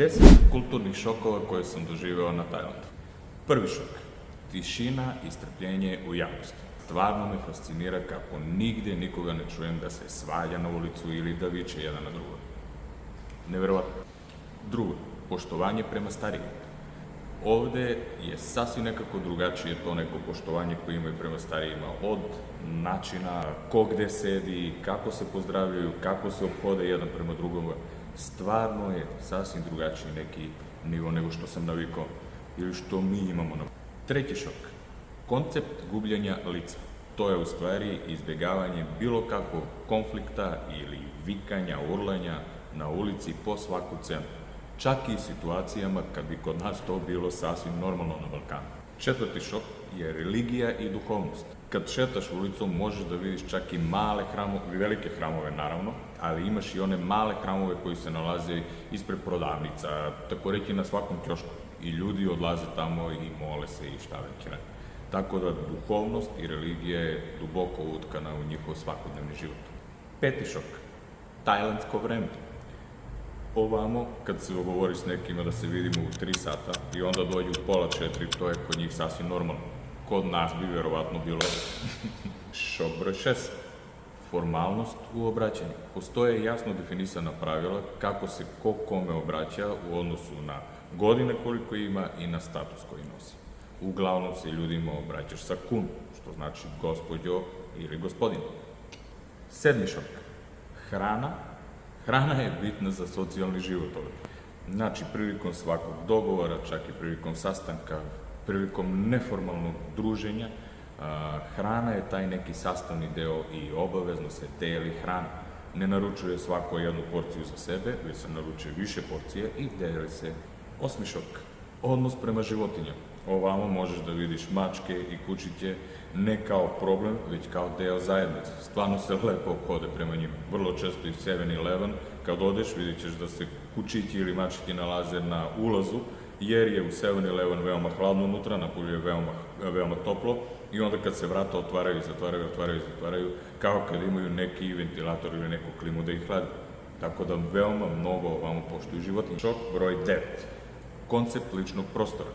10 kulturnih šokova koje sam doživeo na Tajlandu. Prvi šok. Tišina i strpljenje u javnosti. Stvarno me fascinira kako nigdje nikoga ne čujem da se svađa na ulicu ili da viče jedan na drugog. Neverovatno. Drugo, poštovanje prema starijima. Ovdje je sasvim nekako drugačije to neko poštovanje koje imaju prema starijima, od načina ko gde sedi, kako se pozdravljaju, kako se ophode jedan prema drugom. Stvarno je sasvim drugačiji neki nivo nego što sam navikao ili što mi imamo. Treći šok. Koncept gubljenja lica. To je u stvari izbjegavanje bilo kakvog konflikta ili vikanja, urlanja na ulici po svaku cenu. Čak i situacijama kad bi kod nas to bilo sasvim normalno na Balkanu. Četvrti šok je religija i duhovnost. Kad šetaš ulicom možeš da vidiš čak i male hramove, velike hramove naravno, ali imaš i one male hramove koji se nalaze ispred prodavnica, tako reći na svakom ćošku. I ljudi odlaze tamo i mole se i šta već ne. Tako da duhovnost i religija je duboko utkana u njihov svakodnevni život. Peti šok. Tajlandsko vreme. Ovamo, kad se dogovoriš s nekima da se vidimo u 3 sata i onda dođu u pola 4, to je kod njih sasvim normalno. Kod nas bi vjerovatno bilo šok broj 6. Formalnost u obraćanju. Postoje jasno definisana pravila kako se ko kome obraća u odnosu na godine koliko ima i na status koji nosi. Uglavnom se ljudima obraćaš sa kun, što znači gospođo ili gospodin. Sedmi šok. Hrana. Hrana je bitna za socijalni život ovdje. Znači, prilikom svakog dogovora, čak i prilikom sastanka, prilikom neformalnog druženja, hrana je taj neki sastavni deo i obavezno se deli hrana. Ne naručuje svako jednu porciju za sebe, već se naručuje više porcije i deli se. Osmi šok. Odnos prema životinjama. Ovamo možeš da vidiš mačke i kučiće ne kao problem, već kao deo zajednice. Stvarno se lepo ophode prema njima. Vrlo često i 7-Eleven, kad odeš vidit ćeš da se kučići ili mačke nalaze na ulazu, jer je u 7-Eleven veoma hladno unutra, napolju je veoma toplo i onda kad se vrata otvaraju, zatvaraju, kao kad imaju neki ventilator ili neku klimu da ih hladi. Tako da veoma mnogo ovamo poštuju životinje. Šok broj 9. Koncept ličnog prostora.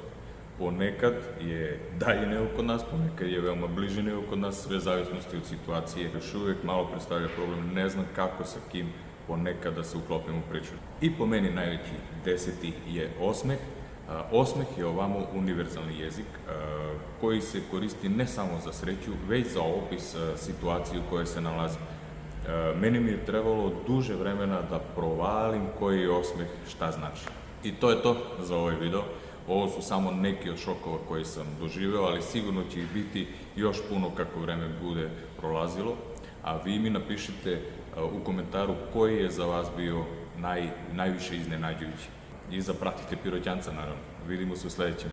Ponekad je dalje nego kod nas, ponekad je veoma bliže nego kod nas, sve zavisnosti od situacije. Još uvijek malo predstavlja problem, ne znam kako sa kim ponekad da se uklopim u priču. I po meni najveći 10. je osmeh. Osmeh je ovamo univerzalni jezik koji se koristi ne samo za sreću, već za opis situacije u kojoj se nalazi. Meni mi je trebalo duže vremena da provalim koji je osmeh, šta znači. I to je to za ovaj video. Ovo su samo neki od šokova koje sam doživeo, ali sigurno će ih biti još puno kako vreme bude prolazilo. A vi mi napišite u komentaru koji je za vas bio najviše iznenađujući. I zapratite Piroćanca naravno. Vidimo se u sljedećem.